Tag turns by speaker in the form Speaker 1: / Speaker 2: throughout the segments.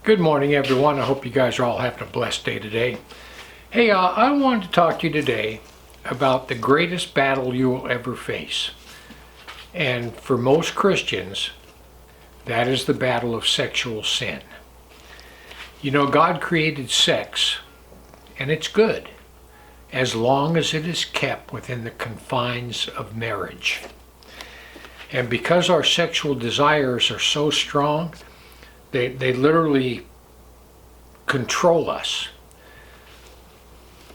Speaker 1: Good morning, everyone. I hope you guys are all having a blessed day today. Hey, I wanted to talk to you today about the greatest battle you will ever face. And for most Christians, that is the battle of sexual sin. You know, God created sex, and it's good, as long as it is kept within the confines of marriage. And because our sexual desires are so strong, they literally control us.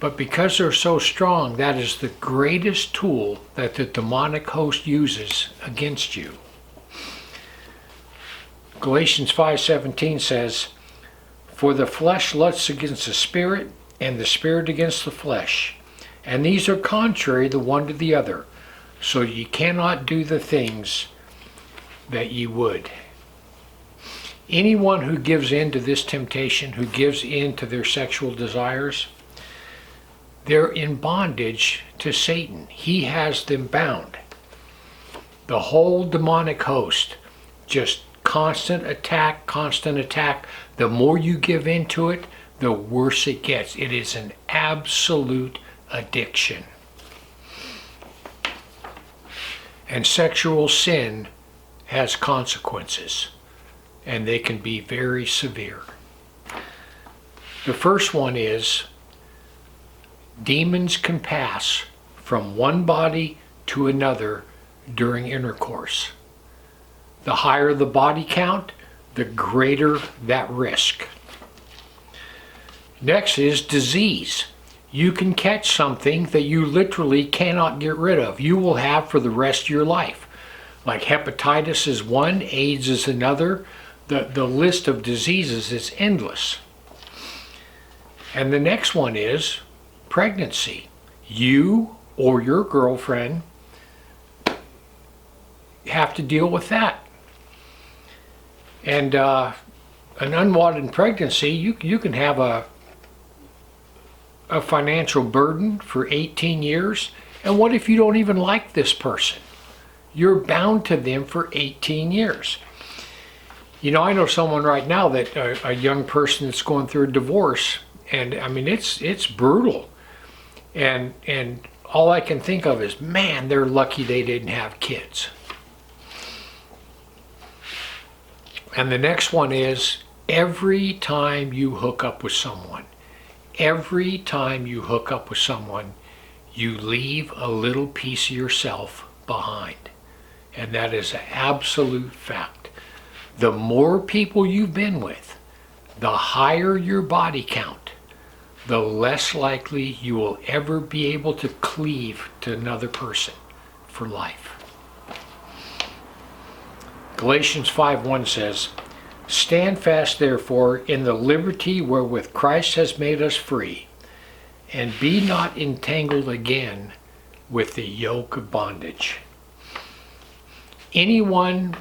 Speaker 1: But because they're so strong, that is the greatest tool that the demonic host uses against you. Galatians 5:17 says, "For the flesh lusts against the spirit, and the spirit against the flesh. And these are contrary the one to the other, so ye cannot do the things that ye would." Anyone who gives in to this temptation, who gives in to their sexual desires, they're in bondage to Satan. He has them bound. The whole demonic host, just constant attack, constant attack. The more you give into it, the worse it gets. It is an absolute addiction. And sexual sin has consequences, and they can be very severe. The first one is demons can pass from one body to another during intercourse. The higher the body count, the greater that risk. Next is disease. You can catch something that you literally cannot get rid of. You will have for the rest of your life. Like hepatitis is one, AIDS is another. The list of diseases is endless. And the next one is pregnancy. You or your girlfriend have to deal with that. And an unwanted pregnancy, you can have a financial burden for 18 years. And what if you don't even like this person? You're bound to them for 18 years. You know, I know someone right now that a young person that's going through a divorce, and I mean it's brutal. And all I can think of is, man, they're lucky they didn't have kids. And the next one is every time you hook up with someone, you leave a little piece of yourself behind. And that is an absolute fact. The more people you've been with, the higher your body count, the less likely you will ever be able to cleave to another person for life. Galatians 5:1 says, "Stand fast therefore in the liberty wherewith Christ has made us free, and be not entangled again with the yoke of bondage." Anyone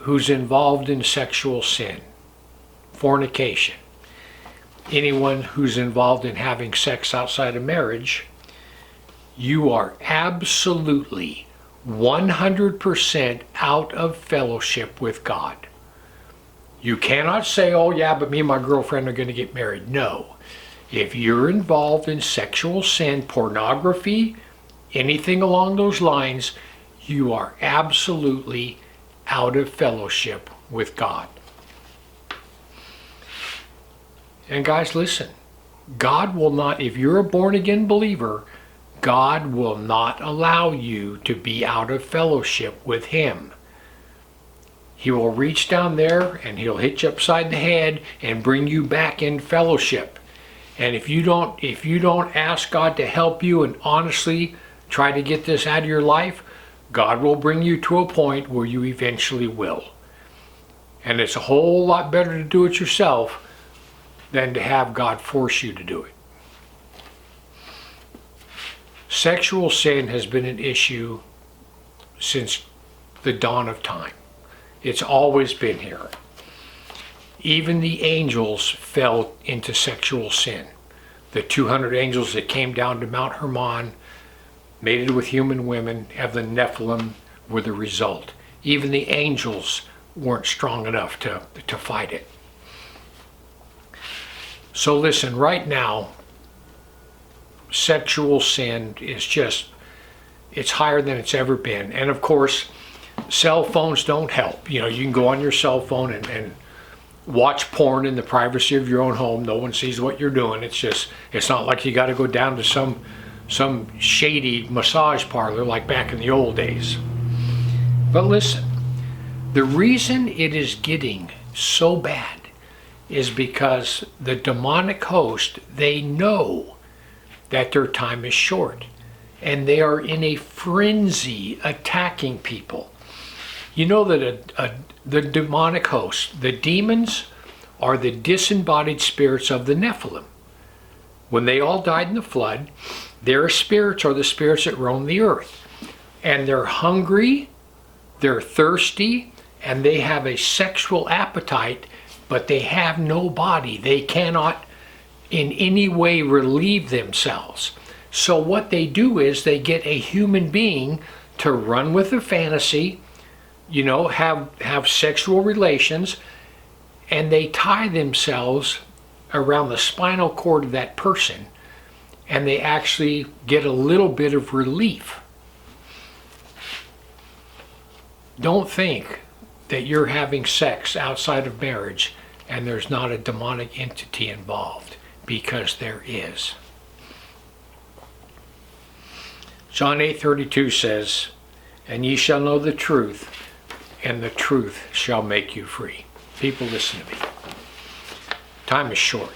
Speaker 1: who's involved in sexual sin, fornication, anyone who's involved in having sex outside of marriage, you are absolutely 100% out of fellowship with God. You cannot say, "Oh yeah, but me and my girlfriend are going to get married." No. If you're involved in sexual sin, pornography, anything along those lines, you are absolutely out of fellowship with God. And guys, listen, God will not, if you're a born again believer, God will not allow you to be out of fellowship with Him. He will reach down there and He'll hit you upside the head and bring you back in fellowship. And if you don't ask God to help you and honestly try to get this out of your life, God will bring you to a point where you eventually will. And it's a whole lot better to do it yourself than to have God force you to do it. Sexual sin has been an issue since the dawn of time. It's always been here. Even the angels fell into sexual sin. The 200 angels that came down to Mount Hermon, mated with human women, of the Nephilim, were the result. Even the angels weren't strong enough to fight it. So listen, right now, sexual sin is just, it's higher than it's ever been. And of course, cell phones don't help. You know, you can go on your cell phone and watch porn in the privacy of your own home. No one sees what you're doing. It's not like you got to go down to some shady massage parlor like back in the old days. But listen, the reason it is getting so bad is because the demonic host, they know that their time is short, and they are in a frenzy attacking people. You know that the demonic host, the demons, are the disembodied spirits of the Nephilim. When they all died in the flood, their spirits are the spirits that roam the earth. And they're hungry, they're thirsty, and they have a sexual appetite, but they have no body. They cannot in any way relieve themselves. So what they do is they get a human being to run with a fantasy, you know, have sexual relations, and they tie themselves around the spinal cord of that person, and they actually get a little bit of relief. Don't think that you're having sex outside of marriage and there's not a demonic entity involved, because there is. John 8:32 says, "And ye shall know the truth, and the truth shall make you free." People, listen to me. Time is short.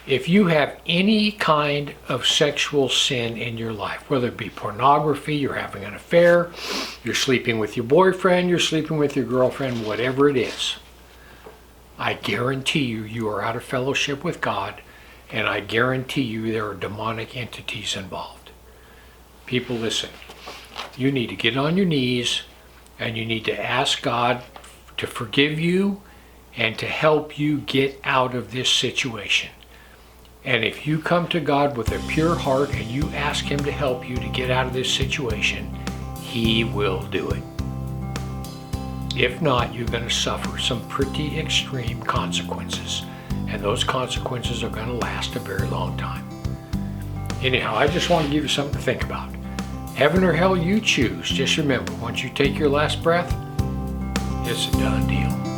Speaker 1: If you have any kind of sexual sin in your life, whether it be pornography, you're having an affair, you're sleeping with your boyfriend, you're sleeping with your girlfriend, whatever it is, I guarantee you, you are out of fellowship with God, and I guarantee you there are demonic entities involved. People, listen. You need to get on your knees, and you need to ask God to forgive you and to help you get out of this situation. And if you come to God with a pure heart and you ask Him to help you to get out of this situation, He will do it. If not, you're going to suffer some pretty extreme consequences. And those consequences are going to last a very long time. Anyhow, I just want to give you something to think about. Heaven or hell, you choose. Just remember, once you take your last breath, it's a done deal.